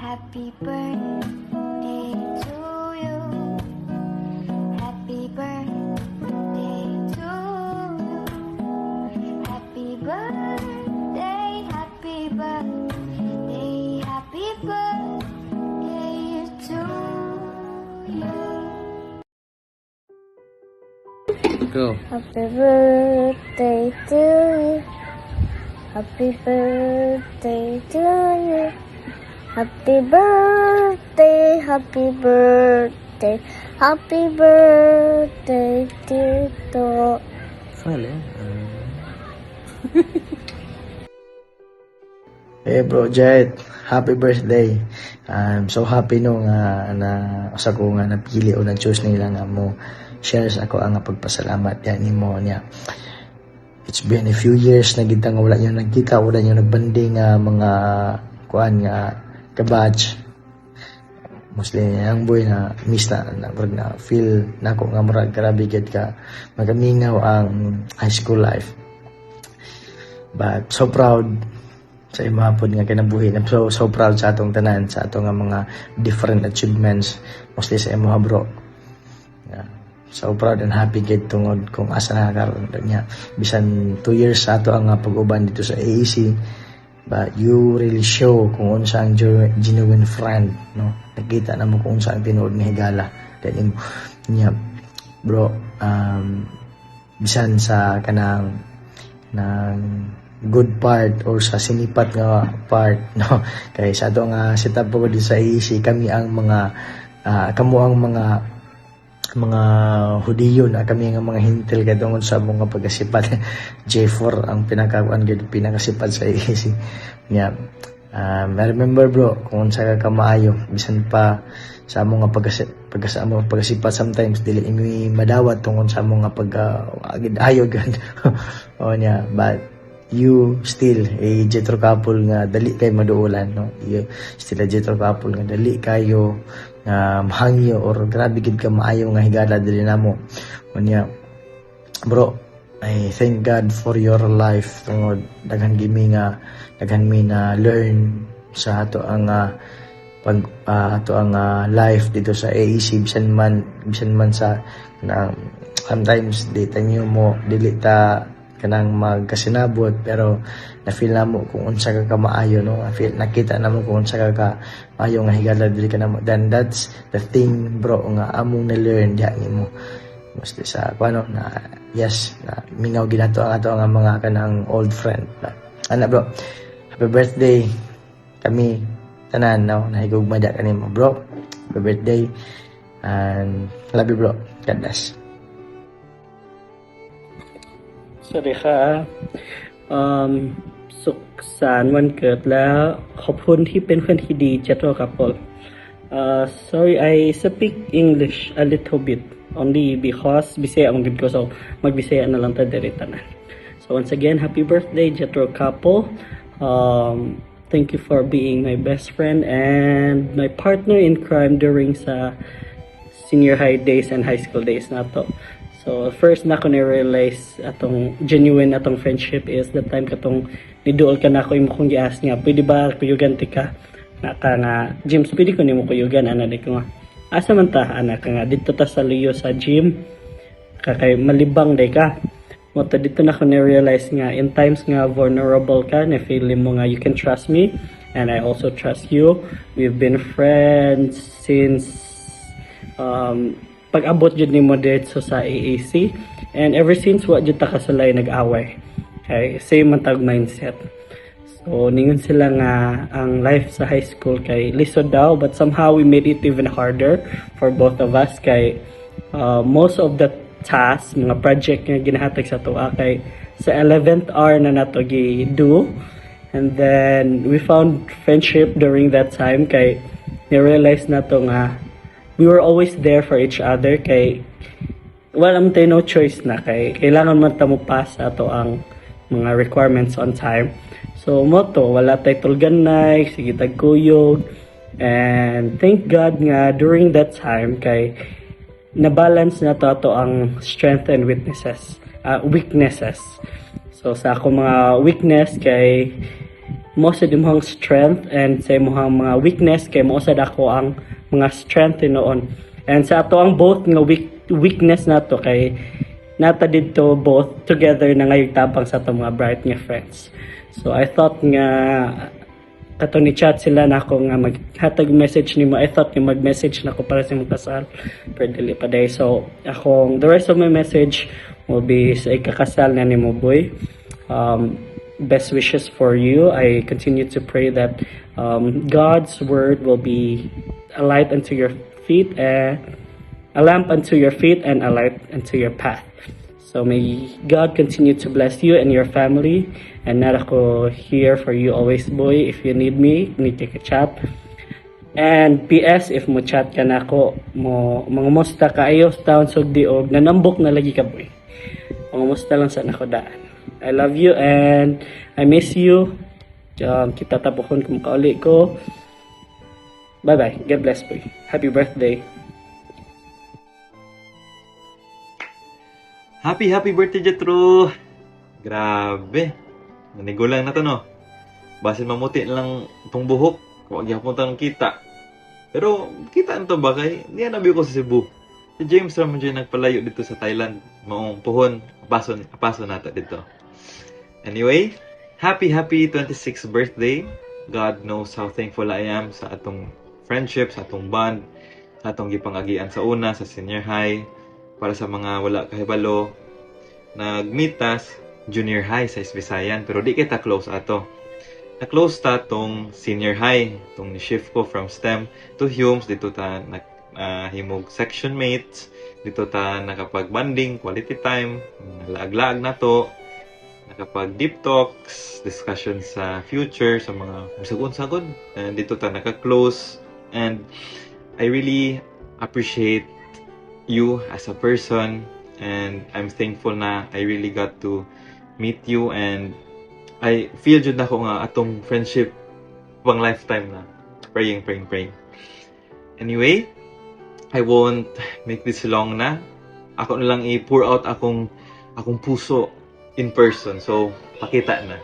Happy birthday to you. Happy birthday to you. Happy birthday, happy birthday, happy birthday to you. Go. Happy birthday to you. Happy birthday to you. Happy birthday, happy birthday, happy birthday, Tito. Fala. Hey bro Jet, happy birthday. I'm so happy no nga na sa ko nga napili o nag-choose nila nga mo share sa ako ang pagpasalamat yan nimo niya. It's been a few years na kita nga wala niyo nagkita, wala niyo nagbanding nga mga kuan nga kabatch. Mostly ang boy na miss na feel na ako nga murag grabe gid ka magamingaw ang high school life. But so proud sa imapod nga kinabuhi. I'm so proud sa atong tanan, sa atong nga mga different achievements, mostly sa imo bro. Yeah. So proud and happy gid tungod kung asa na karon niya. Bisan 2 years sa ato ang pag-uban dito sa AEC, but you really show kung unsa ang genuine friend, no? Nakita na mo kung unsa ang tinuod ni Higala. Then niya, bro, bisan sa kanang good part or sa sinipat nga part, no, kay sa ato nga setup ko dito sa AEC, kami ang mga kamo ang mga Hudiyo na kami ang mga hintil kay tungod sa mga pagkasipat. J4 ang pinakasipat sa AEC niya. I remember bro kung sa ka maayo bisan pa sa mga pagkasipat sometimes dili imi madawat tungod sa mga pag-ayog o niya, but you still a jetro couple nga dali kay maduulan, no? You still a jetro couple nga dali kayo mahangyo or grabe gid ka maayo nga higala dili namo. Unya bro, I thank God for your life tungod daghan mi na learn sa ato ang life dito sa AEC bisan man sa na sometimes dita niyo mo dili ta kanang magkasinabot, pero na-feel na mo kung unsa ka maayo, no? Nakita na mo kung unsa ka maayo nga higala dili ka na mo. Then that's the thing bro nga among na-learn diha nimo. Mostly sa kuano na yes, na mingaw ginato ang ato nga mga kanang old friend. Ana bro, happy birthday kami tanan, no? Nahigugma da kanimo bro. Happy birthday and love you bro. God bless. สวัสดีค่ะสุขสันต์วันเกิดแล้วขอบคุณที่เป็นเพื่อนที่ดีเจโตครับผมsorry I speak English a little bit only because Bisaya ang gid ko, so magbisaya na lang ta diri tanan. So once again, happy birthday Jetro couple. Thank you for being my best friend and my partner in crime during sa senior high days and high school days nato. So first na ko na-realize atong genuine atong friendship is the time katong niduol ka na ako imo kong gias nga pwede ba kuyugan tika na ka nga gym, so pwede ko nimo kuyugan ana di ko nga asa man ta ana ka nga dito ta sa Leo sa gym kay malibang day ka mo ta dito na ko na-realize nga in times nga vulnerable ka na feel mo nga you can trust me and I also trust you. We've been friends since pag-abot jud nimo dito sa AAC, and ever since wa jud ta kasulay nag-away. Okay, same man tag mindset. So ningon sila nga ang life sa high school kay lisod daw, but somehow we made it even harder for both of us kay most of the tasks, mga project nga ginahatag sa tuwa kay sa 11th hour na nato gi-do, and then we found friendship during that time kay ni-realize nato nga we were always there for each other kay wala man tayo no choice na kay kailangan man ta mo pass ato ang mga requirements on time. So moto wala tay tulganay, sige tagkuyog, and thank God nga during that time kay na-balance na to ato ang strength and weaknesses. So sa ako mga weakness kay mo sa imong strength and sa imong mga weakness kay mo sad ako ang mga strength noon. And sa ato ang both nga weakness nato kay nata didto both together na ngayon tabang sa ato mga bright nga friends. So I thought nga kato ni chat sila na ako nga maghatag message nimo. I thought nga mag-message na ako para sa imong kasal pero dili pa day. So akong the rest of my message will be sa ikakasal na nimo boy. Best wishes for you. I continue to pray that God's word will be a light unto your feet and a lamp unto your feet and a light unto your path. So may God continue to bless you and your family. And not ako here for you always, boy. If you need me, take a chat. And PS, if mo chat ka na ako, mga musta ka ayos taon sugdi og nanambok na lagi ka, boy. Mga musta lang sa nako daan. I love you and I miss you. Kita tapuhon kung kauli ko. Bye-bye. God bless, boy. Happy birthday. Happy birthday, Jetro! Grabe. Nanigulang na to, no? Basin mamuti lang itong buhok. Huwag yapon tanong kita. Pero, kita to ba kay? Hindi nabi ko sa Cebu. Si James Ramon dyan nagpalayo dito sa Thailand. Maong puhon. Apaso nato dito. Anyway, happy 26th birthday. God knows how thankful I am sa atong friendship, sa atong bond, sa atong gipangagian sa una, sa senior high. Para sa mga wala kahibalo, nag-meet tas junior high sa Visayan, pero di kita close ato. Na-close ta tong senior high, tong ni-shift ko from STEM to Humes, dito ta himog section mates, dito ta nakapag-banding, quality time, laag-laag na to, nakapag deep talks, discussion sa future, sa mga sagon-sagon, and dito ta naka-close, and I really appreciate you as a person, and I'm thankful na I really got to meet you, and I feel jud na ko nga atong friendship pang lifetime na. Praying. Anyway, I won't make this long na. Ako na lang i-pour out akong puso in person. So, pakita na.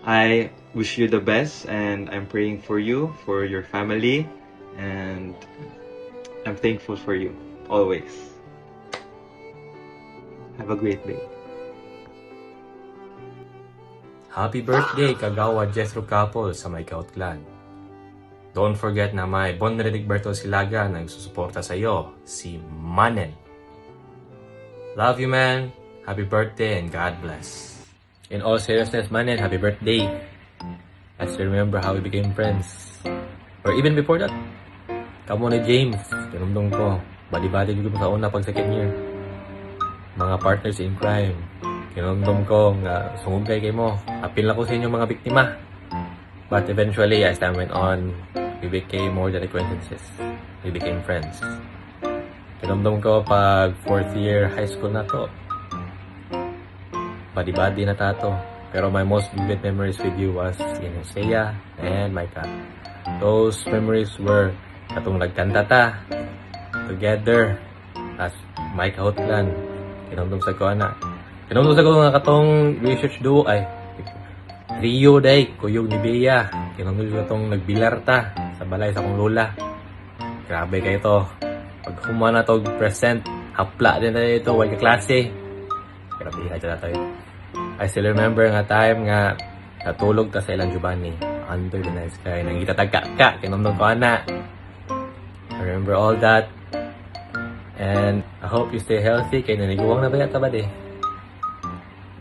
I wish you the best, and I'm praying for you, for your family, and I'm thankful for you. Always. Have a great day. Happy birthday, Kagawa Jethro Couple sa may Kautlan. Don't forget na may Bon Benedicberto Silaga na nagsusuporta sa iyo, si Manen. Love you, man. Happy birthday and God bless. In all seriousness, Manen, happy birthday. I still remember how we became friends. Or even before that, kamo ni James, tinumdong ko. Bali-bali dito sa una pag second year. Mga partners in crime. Kinumdum ko nga sungod kay mo. Apil lang ko sa inyo mga biktima. But eventually, as time went on, we became more than acquaintances. We became friends. Kinumdum ko pag fourth year high school na to. Badi-badi na tato. Pero my most vivid memories with you was in Hosea and Micah. Those memories were katong nagkanta ta together as Mike Hotland. Kinumdum sa ko ana. Kinumdum sa ko nga katong research duo ay trio day, kuyog ni Bea. Kinumdum sa katong nagbilar ta sa balay sa akong lola. Grabe kayo to. Pag humana to present, hapla din na ito, wag ka klase. Grabe ka dyan tayo. I still remember nga time nga natulog ta sa ilang Giovanni under the night sky. Nangita tagka-ka, kinumdum ko ana. I remember all that. And I hope you stay healthy. Kaya naniguwang na ba yata ba de?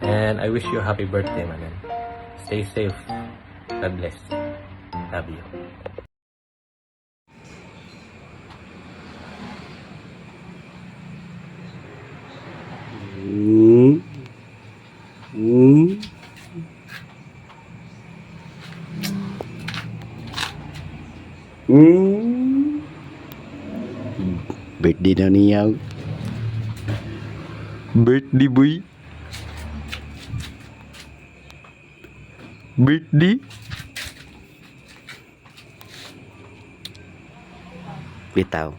And I wish you a happy birthday, man. Stay safe. God bless. Love you. Birthday na niya. Birthday boy. Birthday. Bitaw.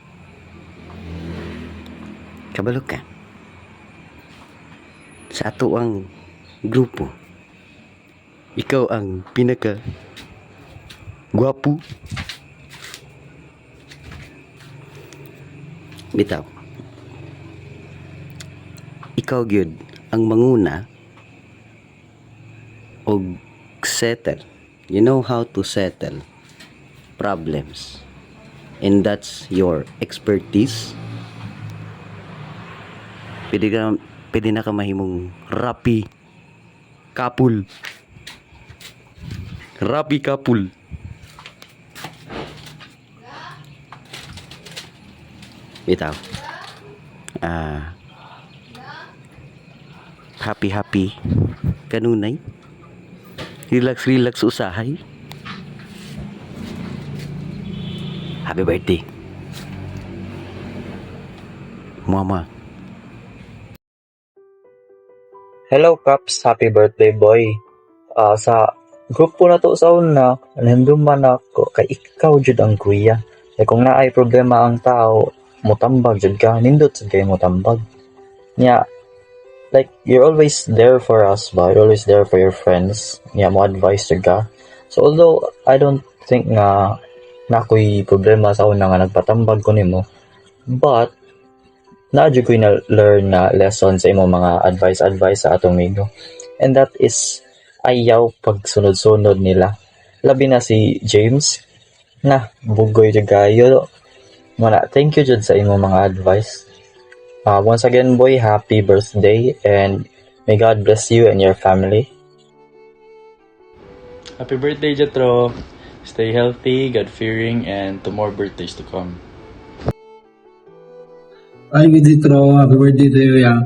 Kabalo ka. Sa ato ang grupo. Ikaw ang pinaka gwapo. Bitaw. Ikaw gyud ang manguna og settle. You know how to settle problems. And that's your expertise. Pwede na ka mahimong rapi kapul. Rapi kapul. Bitaw. Happy kanunay. Relax usahay. Happy birthday, Mama. Hello, Caps. Happy birthday, boy. Sa grupo na to sa una, nandun ako, kay ikaw jud ang kuya. Kaya kung naay problema ang tao, mutambag jud ka, nindot jud kayo mutambag. Nya, like, you're always there for us ba? You're always there for your friends. Nya, mo advice jud ka. So, although, I don't think na ako'y problema sa una nga nagpatambag ko nimo, but, na-adyo ko na learn na lesson sa imo mga advice sa atong migo. And that is, ayaw pagsunod-sunod nila. Labi na si James, na, bugoy jud kayo. Mana, thank you jud sa imo mga advice. Once again, boy, happy birthday, and may God bless you and your family. Happy birthday, Jetro. Stay healthy, God-fearing, and to more birthdays to come. Hi, Viditro. Happy birthday to you, yeah.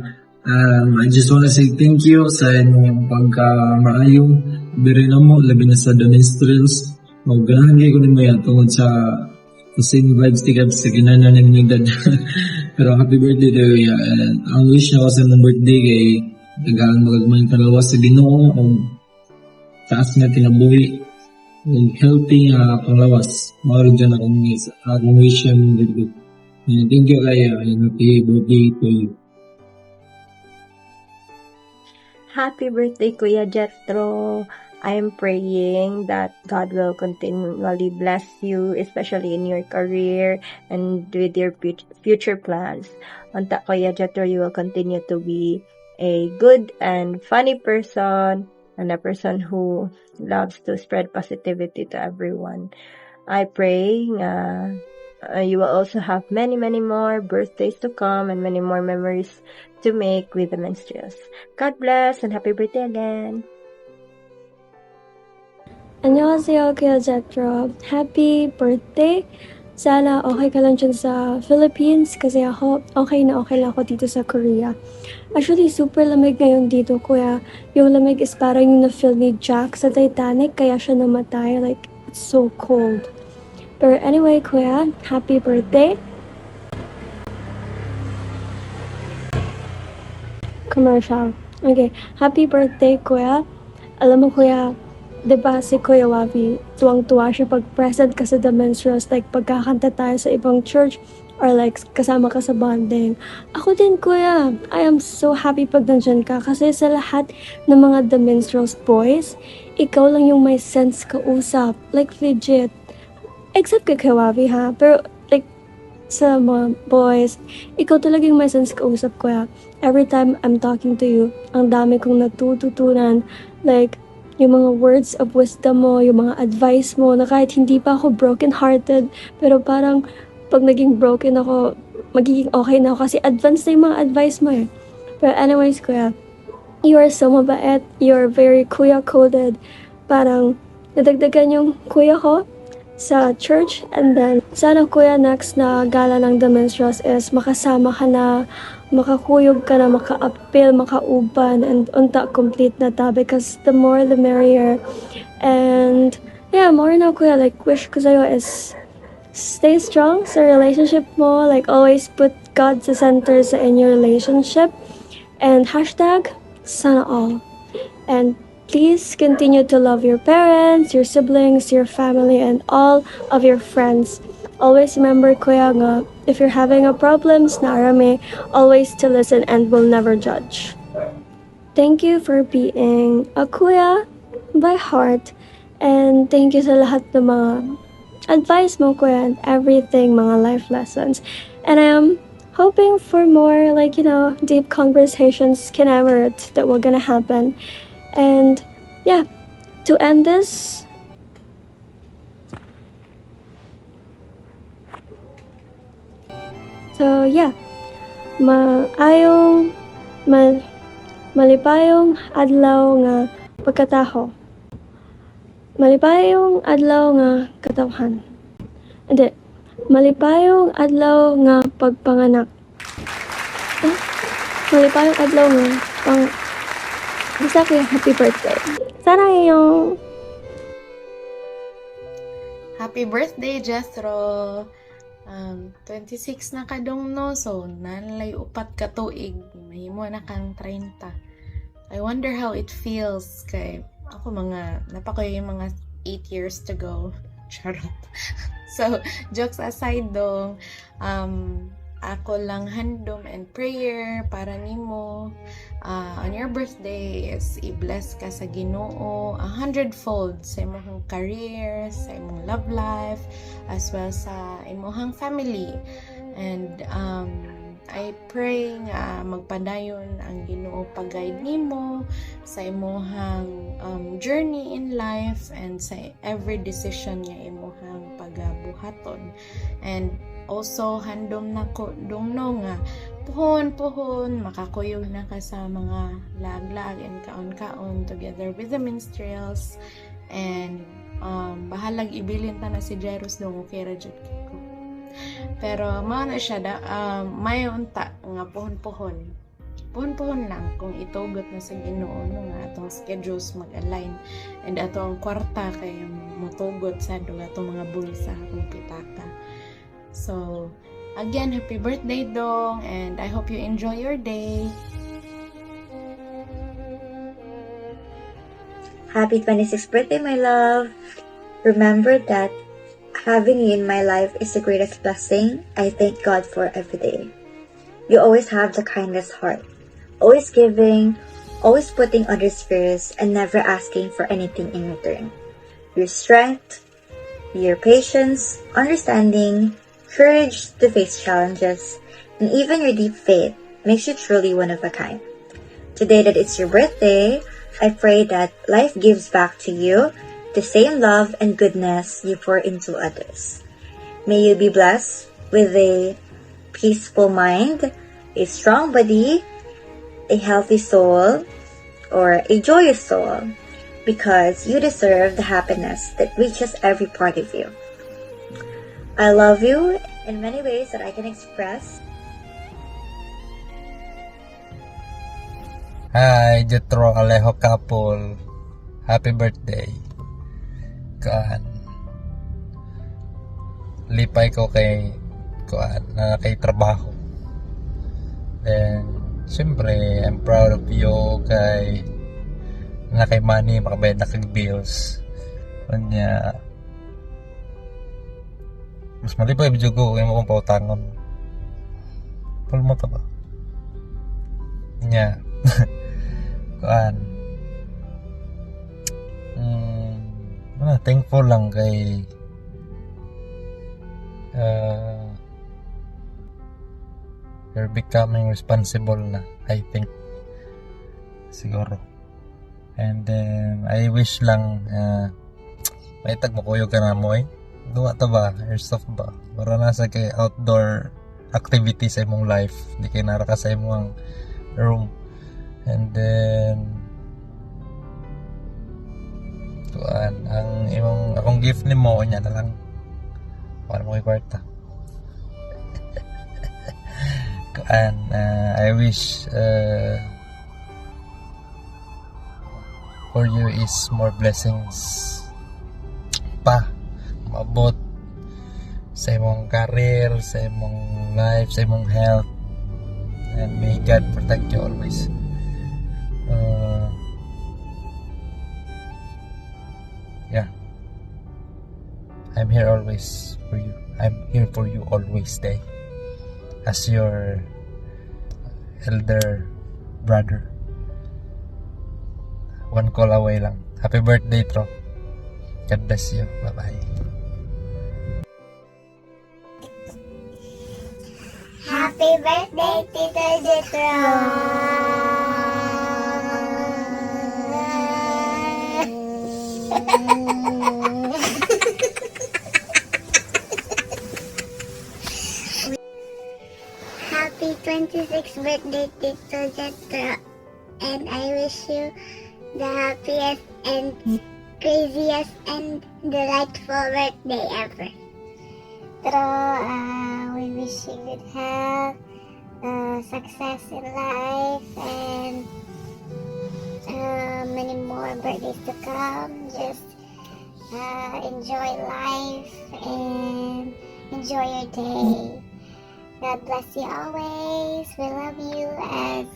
I just want to say thank you sa inyong pagka-maayo. Biri na mo, labi na sa The Minstrels. Maganahanggay ko nimo yan tungkol sa same vibes tigab sa ginanan ng edad. Pero happy birthday to you, yeah. And ang wish na ko sa mong birthday kay dagang magagmayang kalawas sa Ginoo o taas na tinabuhi. Healthy panglawas. Maroon dyan akong wish yung birthday. Thank you, Kaya, and happy birthday to you. Happy birthday, Kuya Jethro. I am praying that God will continually bless you, especially in your career and with your future plans. Unta, Kuya Jethro, you will continue to be a good and funny person and a person who loves to spread positivity to everyone. I pray you will also have many more birthdays to come and many more memories to make with the Minstrels. God bless and happy birthday again. 안녕하세요, Kuya Jethro. Happy birthday! Sana okay ka lang dyan sa Philippines kasi ako, okay na ako dito sa Korea. Actually, super lamig ngayon dito, Kuya. Yung lamig is parang yung na-feel ni Jack sa Titanic, kaya siya namatay. Like, it's so cold. But anyway, Kuya, happy birthday. Commercial. Okay, happy birthday, Kuya. Alam mo, Kuya, diba si Kuya Wabi, tuwang-tuwa siya pag present ka sa The Minstrels, like pagkakanta tayo sa ibang church, or like kasama ka sa bonding. Ako din, Kuya, I am so happy pag nandyan ka kasi sa lahat ng mga The Minstrels boys, ikaw lang yung may sense kausap. Like legit. Except kay Kuya Wabi, ha? Pero like sa mga boys, ikaw talaga yung may sense kausap, Kuya. Every time I'm talking to you, ang dami kong natututunan. Like, yung mga words of wisdom mo, yung mga advice mo, na kahit hindi pa ako broken-hearted, pero parang pag naging broken ako, magiging okay na ako kasi advanced na yung mga advice mo eh. Pero anyways, Kuya, you are so mabait, you are very Kuya-coded. Parang nadagdagan yung Kuya ko sa church, and then sana, Kuya, next na gala ng The Minstrels is makasama ka na, makakuyog ka na, maka-appeal, makauban, and unta complete na ta, because the more the merrier. And yeah, more na, Kuya, like wish ko sa'yo is stay strong sa relationship mo, like always put God sa center sa in your relationship, and hashtag sana all. And please continue to love your parents, your siblings, your family, and all of your friends. Always remember, Kuya, nga, if you're having a problem, snarame, always to listen and will never judge. Thank you for being a Kuya, by heart. And thank you sa lahat ng mga advice mo, kuya, and everything, mga life lessons. And I am hoping for more, like, deep conversations kinemerate that were gonna happen. And yeah, to end this, so yeah, malipayong adlaw nga pagkataho. Malipayong adlaw nga katawhan. Hindi. Malipayong adlaw nga pagpanganak. Malipayong adlaw nga basta kuya, happy birthday. Sana yung Happy birthday, Jethro! 26 na kadong no, so nanlay upat ka tuig, mahimo na kang 30. I wonder how it feels kay ako napakoy yung mga 8 years to go. Charot. So, jokes aside dong, ako lang handom and prayer para nimo on your birthday is i-bless ka sa Ginoo 100-fold sa imong career, sa imong love life, as well sa imong family. And I pray nga magpadayon ang Ginoo pag-guide nimo sa imong journey in life and sa every decision nga imong pagabuhaton. And also handom na ko dungno nga puhon makakuyog na ka sa mga laglag and kaon-kaon together with the minstrels. And bahalag ibilin ta na si Jairus dong okay ra jud ko. Pero mao na siya may unta nga puhon lang kung itugot na sa Ginoo nga atong schedules mag-align and atong kwarta kay motugot sa atong mga bulsa kung pitaka. So again, happy birthday dong, and I hope you enjoy your day. Happy 26th birthday, my love. Remember that having you in my life is the greatest blessing. I thank God for every day. You always have the kindest heart, always giving, always putting others first, and never asking for anything in return. Your strength, your patience, understanding, courage to face challenges, and even your deep faith makes you truly one of a kind. Today that it's your birthday, I pray that life gives back to you the same love and goodness you pour into others. May you be blessed with a peaceful mind, a strong body, a healthy soul, or a joyous soul, because you deserve the happiness that reaches every part of you. I love you in many ways that I can express. Hi, Jethro Alejo couple. Happy birthday. Lipay ko kay trabaho. And siyempre, I'm proud of you kay money, makabayad na kay bills. Kanya mas malipay video ko kaya mo kong pautangon. Pal mo ta ba? Nya. Thankful lang kay you're becoming responsible na, I think siguro. And then I wish lang may tagmakuyog ka na mo duwa ta ba, airsoft ba, para nasa kay outdoor activity sa imong life, di kay nara ka sa imong room. And then akong gift ni mo nya na lang para mo kay kwarta. I wish for you is more blessings pa maabot sa imong career, sa imong life, sa imong health, and may God protect you always. Yeah, I'm here always for you. I'm here for you always, day, as your elder brother. One call away lang. Happy birthday, Tro. God bless you. Bye-bye. Happy birthday, Tito Jetro! Happy 26th birthday, Tito Jetro! And I wish you the happiest and craziest and delightful birthday ever. We wish you good health, success in life, and many more birthdays to come. Just enjoy life and enjoy your day. God bless you always. We love you as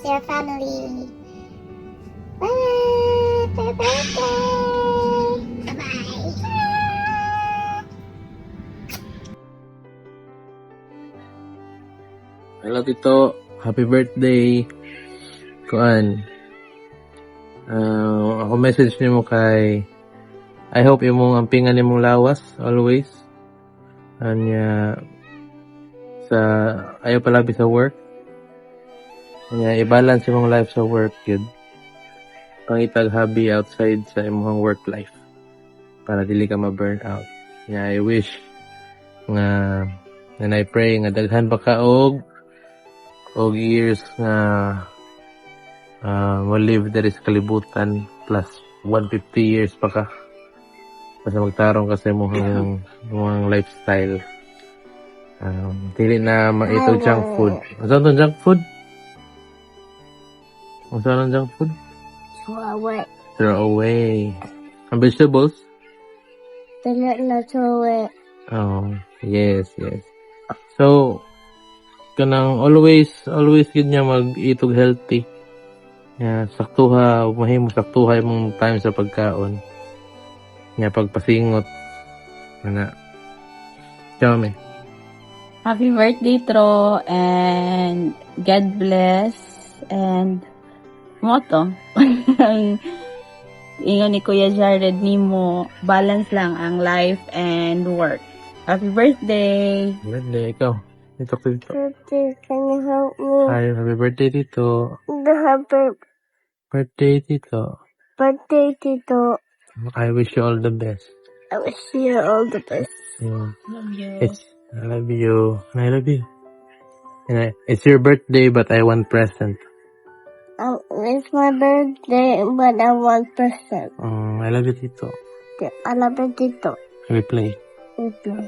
your family. Bye. Happy birthday. Bye. Hello, Tito. Happy birthday. Kuan. Ako message nimo kay I hope imong ampingan nimong lawas always. Anya sa ayaw palabi sa work. Anya i-balance imong life sa work yun. Pangitag hobby outside sa imong work life para dili ka ma-burn out. Anya I wish nga and I pray nga daghan pa ka og years nga mo live there is kalibutan plus 150 years pa ka basta magtarong ka sa imong lifestyle. Dili na ito junk food. Ano junk food? Ano junk food? Throw away. Ang vegetables? Dili na throw away. Oh, yes. So, kanang always gid niya mag-itog healthy. Saktuha, mahimo saktuha imong time sa pagkaon. Nya pagpasingot. Ana. Chame. Happy birthday, Tro, and God bless, and moto. Ingon ni Kuya Jared nimo, balance lang ang life and work. Happy birthday! Birthday, ikaw. Dito. Birthday, can you help me? Hi, happy birthday, Tito. Happy Birthday, Tito. birthday, Tito. I wish you all the best. I wish you all the best. Love you. I love you. I love you. And it's your birthday, but I want present. It's my birthday, but I want present. I love you, Tito. I love you, Tito. We play. Okay.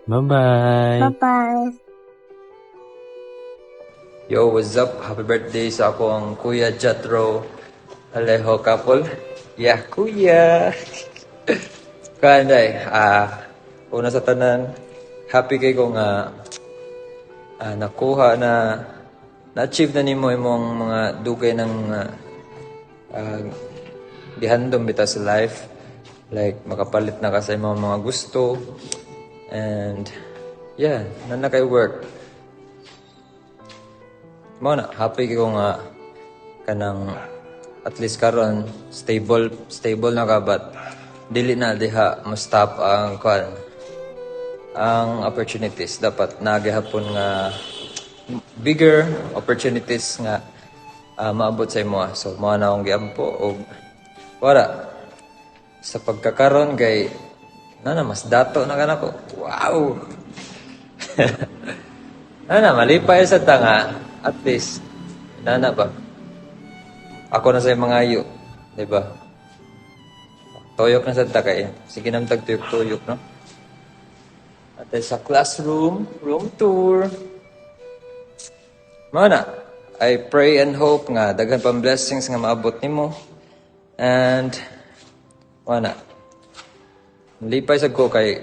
Bye-bye. Bye-bye. Yo, what's up? Happy birthday sa ako ang Kuya Jetro Alejo couple. Yeah, Kuya! Kanday, una sa tanan, happy kay ko nga nakuha na-achieve na nimo imong mga dugay ng gihandom bita sa life. Like, makapalit na ka sa imong mga gusto. And, yeah, na kay work. Mo na, happy ko nga kanang at least karon stable na ka, but dili na diha ma-stop ang opportunities. Dapat nagihapon nga bigger opportunities nga maabot sa imo. So mo na akong giampo og wala sa pagkakaron kay mas dato na kanako. Wow. Malipay sa tanga. At least, ba? Ako na sa mga ayo. Diba? Toyok na sa takay. Sige naman tag-tuyok-tuyok, no? At sa classroom, room tour. Mana, I pray and hope nga daghan pang blessings nga maabot nimo. And, mana, lipay sa ko kay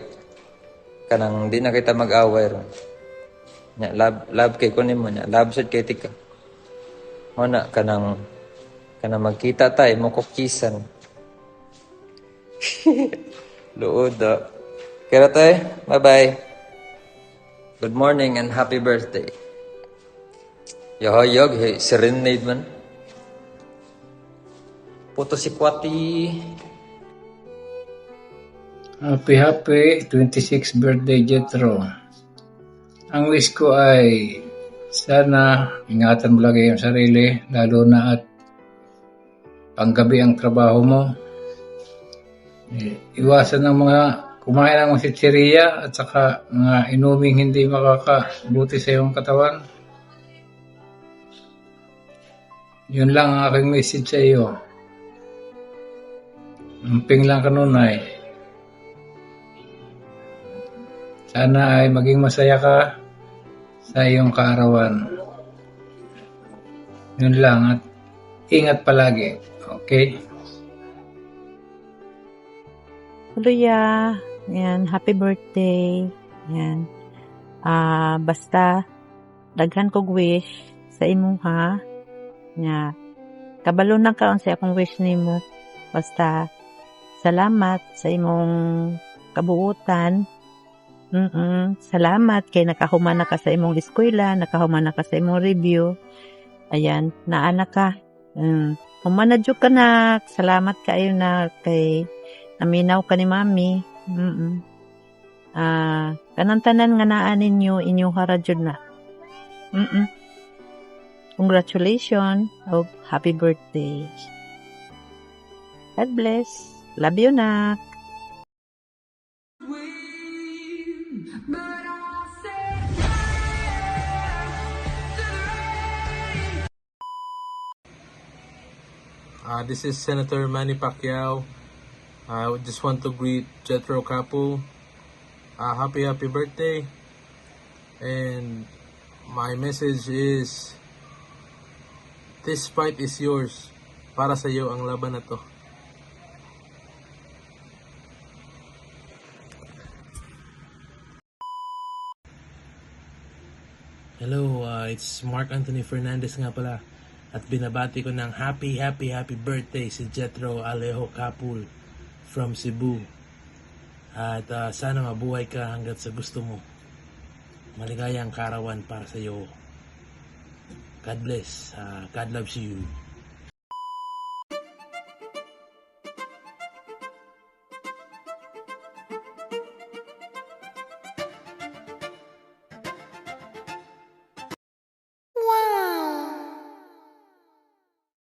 kanang di na kita mag-away ron. Nya love kay kunin mo nya love sad kay tika mo na kanang magkita tay mo kukisan luod kaya tay bye bye, good morning and happy birthday. Yog serenade man Puto si Kwati. Happy 26th birthday, Jetro. Ang wish ko ay sana ingatan mo lagi ang sarili, lalo na at panggabi ang trabaho mo. Iwasan ng mga kumain ng mga chichirya at saka mga inuming hindi makakabuti sa iyong katawan. Yun lang ang aking message sa iyo. Amping lang kanunay. Sana ay maging masaya ka sa iyong kaarawan. Yun lang at ingat palagi. Okay? Luya, yan, happy birthday. Yan. Basta daghan kog wish sa imo ha. Nya. Kabalo na kaon sa akong wish nimo. Basta salamat sa imong kabuutan. Salamat kay nakahuman na ka sa imong eskwela, nakahuman na ka sa imong review. Ayan, naana ka. Humanadyo ka na. Salamat kayo na kay naminaw ka ni mami. Kanantanan nga naan ninyo inyong haradyo na. Congratulations of happy birthday. God bless. Love you, nak. This is Senator Manny Pacquiao. I would just want to greet Jethro Capu. Happy birthday. And my message is, this fight is yours. Para sa iyo ang laban na to. Hello, it's Mark Anthony Fernandez nga pala. At binabati ko ng happy birthday si Jethro Alejo Capul from Cebu. At sana mabuhay ka hanggat sa gusto mo. Maligayang karawan para sa iyo. God bless. God loves you.